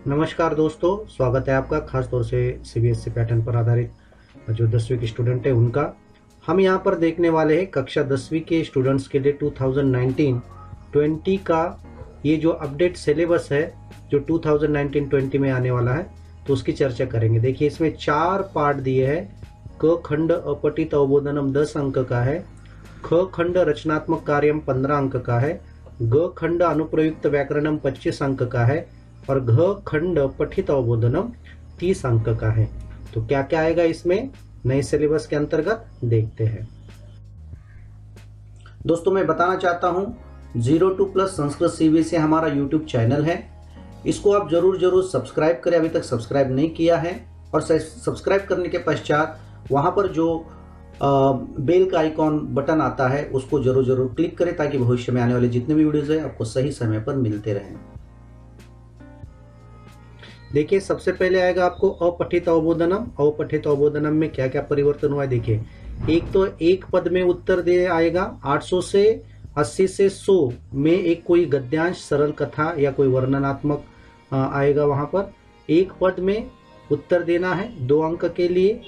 नमस्कार दोस्तों, स्वागत है आपका खास तौर से सीबीएसई पैटर्न पर आधारित जो 10वीं के स्टूडेंट है उनका। हम यहाँ पर देखने वाले हैं कक्षा 10वीं के स्टूडेंट्स के लिए 2019-20 का ये जो अपडेट सिलेबस है जो 2019-20 में आने वाला है, तो उसकी चर्चा करेंगे। देखिए, इसमें 4 पार्ट दिए हैं। क खंड अपठित अवबोधनम 10 अंक का है, ख खंड रचनात्मक कार्यम 15 अंक का है, ग खंड अनुप्रयुक्त व्याकरणम 25 अंक का है और घ खंड पठित अवबोधनम 30 अंक का है। तो क्या क्या आएगा इसमें नए सिलेबस के अंतर्गत, देखते हैं। दोस्तों, मैं बताना चाहता हूं 02+ संस्कृत सीबीएसई हमारा यूट्यूब चैनल है। इसको आप जरूर सब्सक्राइब करें, अभी तक सब्सक्राइब नहीं किया है। और सब्सक्राइब करने के पश्चात वहां पर जो बेल का आइकॉन बटन आता है उसको जरूर क्लिक करें, ताकि भविष्य में आने वाले जितने भी वीडियोज है आपको सही समय पर मिलते रहें। देखिए, सबसे पहले आएगा आपको अपठित अवबोधनम। अपठित अवबोधनम में क्या क्या परिवर्तन हुआ है देखिए। एक तो एक पद में उत्तर दे आएगा 800 से 80 से 100 में एक कोई गद्यांश, सरल कथा या कोई वर्णनात्मक आएगा। वहां पर एक पद में उत्तर देना है 2 अंक के लिए,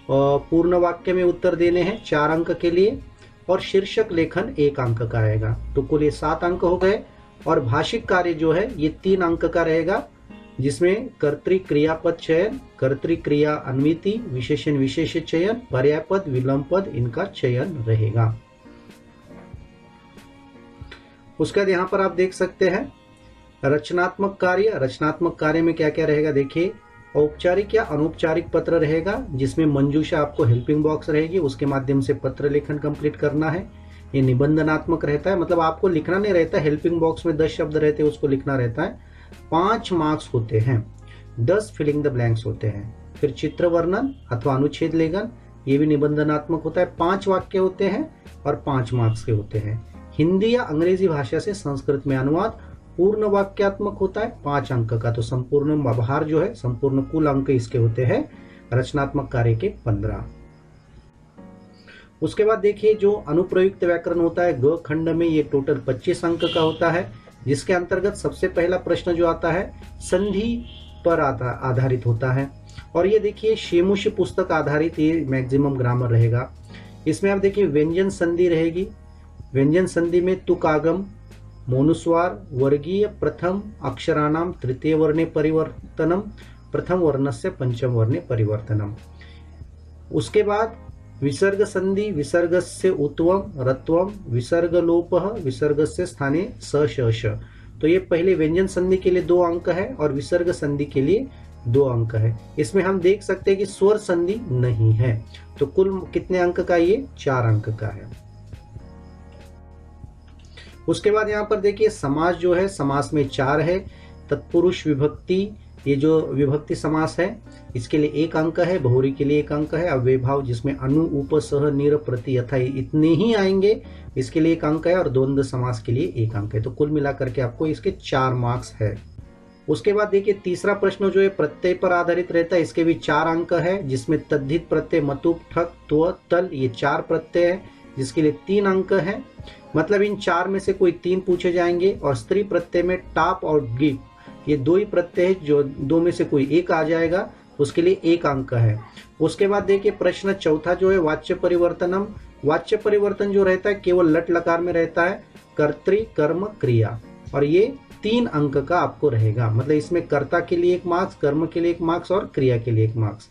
पूर्ण वाक्य में उत्तर देने हैं 4 अंक के लिए, और शीर्षक लेखन 1 अंक का आएगा। तो कुल ये 7 अंक हो गए। और भाषिक कार्य जो है ये 3 अंक का रहेगा, जिसमें कर्तृक्रियापद चयन, कर्तृक्रिया अन्विति, विशेषण विशेष चयन, पर्यायपद, विलोम पद, इनका चयन रहेगा। उसके बाद यहाँ पर आप देख सकते हैं रचनात्मक कार्य। रचनात्मक कार्य में क्या क्या रहेगा देखिए। औपचारिक या अनौपचारिक पत्र रहेगा, जिसमें मंजूषा आपको हेल्पिंग बॉक्स रहेगी, उसके माध्यम से पत्र लेखन कंप्लीट करना है। ये निबंधनात्मक रहता है, मतलब आपको लिखना नहीं रहता, हेल्पिंग बॉक्स में 10 शब्द रहते हैं, उसको लिखना रहता है। 5 मार्क्स होते हैं, 10 फिलिंग द ब्लैंक्स होते हैं। फिर चित्र वर्णन अथवा अनुच्छेद लेखन, ये भी निबंधनात्मक होता है। 5 वाक्य होते हैं और 5 मार्क्स के होते हैं। हिंदी या अंग्रेजी भाषा से संस्कृत में अनुवाद पूर्ण वाक्यात्मक होता है, 5 अंक का। तो संपूर्ण भार जो है, संपूर्ण कुल अंक इसके होते हैं रचनात्मक कार्य के 15। उसके बाद देखिए जो अनुप्रयुक्त व्याकरण होता है ग खंड में, ये टोटल 25 अंक का होता है, जिसके अंतर्गत सबसे पहला प्रश्न जो आता है संधि पर आधारित होता है। और ये देखिए शेमुष पुस्तक आधारित ये मैक्सिमम ग्रामर रहेगा। इसमें आप देखिए व्यंजन संधि रहेगी। व्यंजन संधि में तुक आगम, मोनुस्वार, वर्गीय प्रथम अक्षराणाम तृतीय वर्णे परिवर्तनम, प्रथम वर्णस्य पंचम वर्णे परिवर्तनम। उसके बाद विसर्ग संधि, विसर्गस्य उत्वम रत्वम, विसर्ग लोपः, विसर्गस्य स्थाने स श श। तो ये पहले व्यंजन संधि के लिए 2 अंक है और विसर्ग संधि के लिए 2 अंक है। इसमें हम देख सकते हैं कि स्वर संधि नहीं है। तो कुल कितने अंक का, ये 4 अंक का है। उसके बाद यहाँ पर देखिए समास जो है, समास में 4 है। तत्पुरुष विभक्ति, ये जो विभक्ति समास है इसके लिए 1 अंक है, बहुरी के लिए 1 अंक है। अव्ययभाव जिसमें अनु, उप, सह, निर, प्रति, यथा इतने ही आएंगे, इसके लिए 1 अंक है। और द्वंद्व समास के लिए 1 अंक है। तो कुल मिलाकर के आपको इसके 4 मार्क्स है। उसके बाद देखिए तीसरा प्रश्न जो है प्रत्यय पर आधारित रहता है, इसके भी 4 अंक है, जिसमें तद्धित प्रत्यय मतुप, ठक, त्व, तल, ये 4 प्रत्यय है, जिसके लिए 3 अंक है। मतलब इन 4 में से कोई 3 पूछे जाएंगे। और स्त्री प्रत्यय में टाप और गिप, ये 2 ही प्रत्यय है, जो 2 में से कोई 1 आ जाएगा, उसके लिए 1 अंक है। उसके बाद देखिए प्रश्न चौथा जो है वाच्य परिवर्तनम। वाच्य परिवर्तन जो रहता है केवल लट लकार में रहता है, कर्तृ, कर्म, क्रिया, और ये 3 अंक का आपको रहेगा। मतलब इसमें कर्ता के लिए 1 मार्क्स, कर्म के लिए 1 मार्क्स और क्रिया के लिए 1 मार्क्स।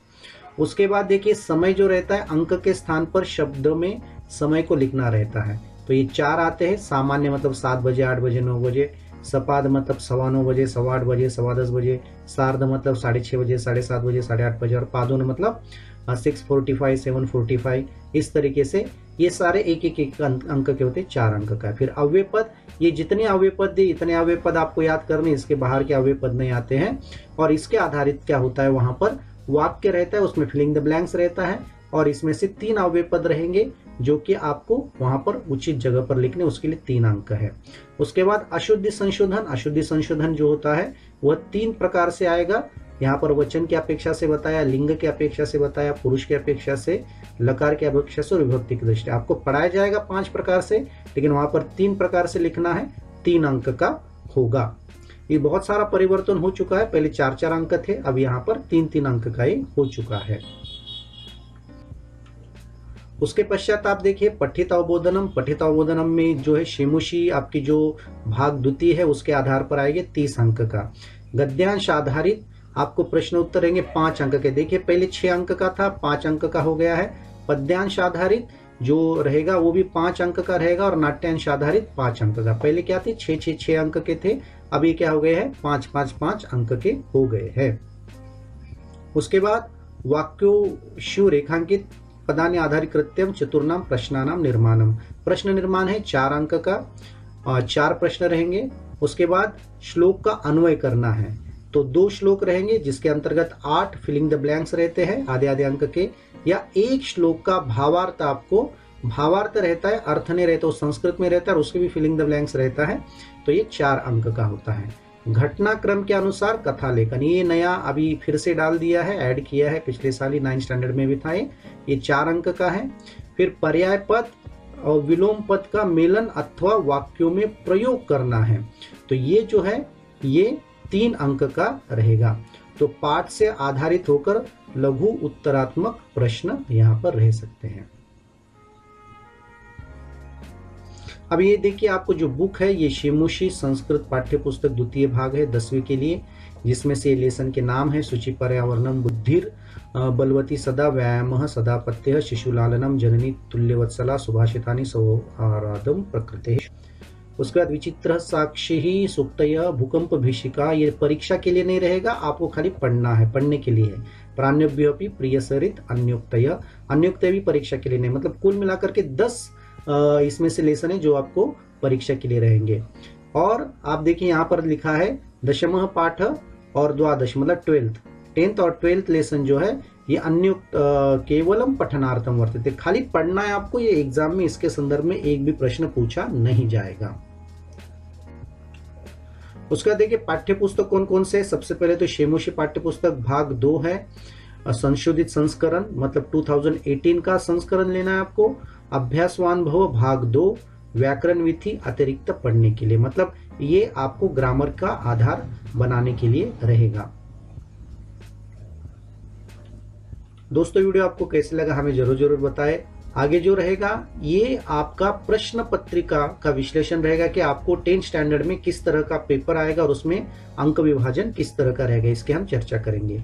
उसके बाद देखिए समय जो रहता है अंक के स्थान पर शब्द में समय को लिखना रहता है। तो ये 4 आते हैं। सामान्य मतलब 7 बजे, 8 बजे, 9 बजे। सपाद मतलब 9:15 बजे, 8:15 बजे, 10:15 बजे। सार्ध मतलब 6:30 बजे, 7:30 बजे, 8:30 बजे। और पादोन मतलब 6:45, 7:45। इस तरीके से ये सारे एक अंक के होते, 4 अंक का। फिर अव्यय पद, ये जितने अव्यय पद दिए इतने अव्यय पद आपको याद करने, इसके बाहर के अव्यय पद नहीं आते हैं। और इसके आधारित क्या होता है, वहां पर वाक्य रहता है, उसमें फिलिंग द ब्लैंक्स रहता है। और इसमें से 3 अव्यय पद रहेंगे, जो कि आपको वहां पर उचित जगह पर लिखने, उसके लिए 3 अंक है। उसके बाद अशुद्धि संशोधन। अशुद्धि संशोधन जो होता है वह 3 प्रकार से आएगा। यहाँ पर वचन की अपेक्षा से बताया, लिंग की अपेक्षा से बताया, पुरुष की अपेक्षा से, लकार की अपेक्षा से और विभक्ति की दृष्टि। आपको पढ़ाया जाएगा 5 प्रकार से, लेकिन वहां पर 3 प्रकार से लिखना है, 3 अंक का होगा। ये बहुत सारा परिवर्तन हो चुका है। पहले 4-4 अंक थे, अब यहाँ पर 3-3 अंक का ये हो चुका है। उसके पश्चात आप देखिए पठित अवबोधनम। पठित अवबोधनम में जो है शेमुशी आपकी जो भाग द्वितीय है उसके आधार पर आएंगे 30 अंक का। गद्यांश आधारित आपको प्रश्न उत्तर रहेंगे 5 अंक के। देखिए पहले 6 अंक का था, 5 अंक का हो गया है। पद्यांश आधारित जो रहेगा वो भी 5 अंक का रहेगा और नाट्यांश आधारित 5 अंक का। पहले क्या थे 6 अंक के थे, अब ये क्या हो गए हैं 5 अंक के हो गए हैं। उसके बाद वाक्योशु रेखांकित पदानि आधारित कृत्यम चतुर्नाम प्रश्नानाम निर्माणम। प्रश्न निर्माण है 4 अंक का, 4 प्रश्न रहेंगे। उसके बाद श्लोक का अन्वय करना है, तो 2 श्लोक रहेंगे जिसके अंतर्गत 8 फिलिंग द ब्लैंक्स रहते हैं आधे आधे अंक के, या एक श्लोक का भावार्थ आपको, भावार्थ रहता है अर्थ नहीं रहता, संस्कृत में रहता है और उसके भी फिलिंग द ब्लैंक्स रहता है, तो ये 4 अंक का होता है। घटनाक्रम के अनुसार कथा लेखन, ये नया अभी फिर से डाल दिया है, ऐड किया है, पिछले साल ही 9th स्टैंडर्ड में भी था ये 4 अंक का है। फिर पर्याय पद और विलोम पद का मेलन अथवा वाक्यों में प्रयोग करना है, तो ये जो है ये 3 अंक का रहेगा। तो पाठ से आधारित होकर लघु उत्तरात्मक प्रश्न यहाँ पर रह सकते हैं। अब ये देखिए आपको जो बुक है ये शेमुशी संस्कृत पाठ्य पुस्तक द्वितीय भाग है 10वीं के लिए, जिसमें से लेसन के नाम है सूचि पर्यावरणम बुद्धिर बलवती सदा व्यायामः सदा पत्यः शिशुलालनम जननी तुल्यवत्सला सुभाषितानि सौहार्दम प्रकृते। उसके बाद विचित्र साक्षी ही सुक्तय भूकंप भीषिका, ये परीक्षा के लिए नहीं रहेगा, आपको खाली पढ़ना है, पढ़ने के लिए है। प्राण्यभ्योपि प्रियसरित अन्योक्तय, अन्योक्तय भी परीक्षा के लिए नहीं, मतलब कुल मिलाकर के 10 इसमें से लेसन है जो आपको परीक्षा के लिए रहेंगे। और आप देखिए यहाँ पर लिखा है दशमः पाठ और द्वादश मतलब 10th और 12th लेसन जो है ये अन्योक्त केवलम पठनार्थम वर्तते, खाली पढ़ना है आपको, ये एग्जाम में इसके संदर्भ में एक भी प्रश्न पूछा नहीं जाएगा। उसका देखिए पाठ्य पुस्तक कौन कौन से, सबसे पहले तो शेमुशी पाठ्य पुस्तक भाग 2 है, संशोधित संस्करण मतलब 2018 का संस्करण लेना है आपको। अभ्यासवान भव भाग 2 व्याकरण विधि अतिरिक्त पढ़ने के लिए, मतलब ये आपको ग्रामर का आधार बनाने के लिए रहेगा। दोस्तों वीडियो आपको कैसे लगा हमें जरूर बताएं। आगे जो रहेगा ये आपका प्रश्न पत्रिका का विश्लेषण रहेगा कि आपको 10th स्टैंडर्ड में किस तरह का पेपर आएगा और उसमें अंक विभाजन किस तरह का रहेगा, इसके हम चर्चा करेंगे।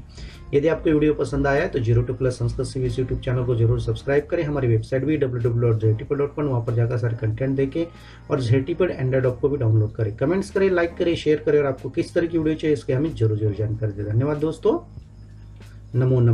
यदि आपको वीडियो पसंद आया है तो 0-2+ संस्कृत सीवीएस यूट्यूब चैनल को जरूर सब्सक्राइब करें। हमारी वेबसाइट भी www.ztped.com, वहां पर जाकर सारे कंटेंट देखें और ztped एंड्रॉइड ऐप को भी डाउनलोड करें। कमेंट्स करें, लाइक करें, शेयर करें और आपको किस तरह की वीडियो चाहिए इसके हमें जरूर जानकारी दें। धन्यवाद दोस्तों, नमो नमः।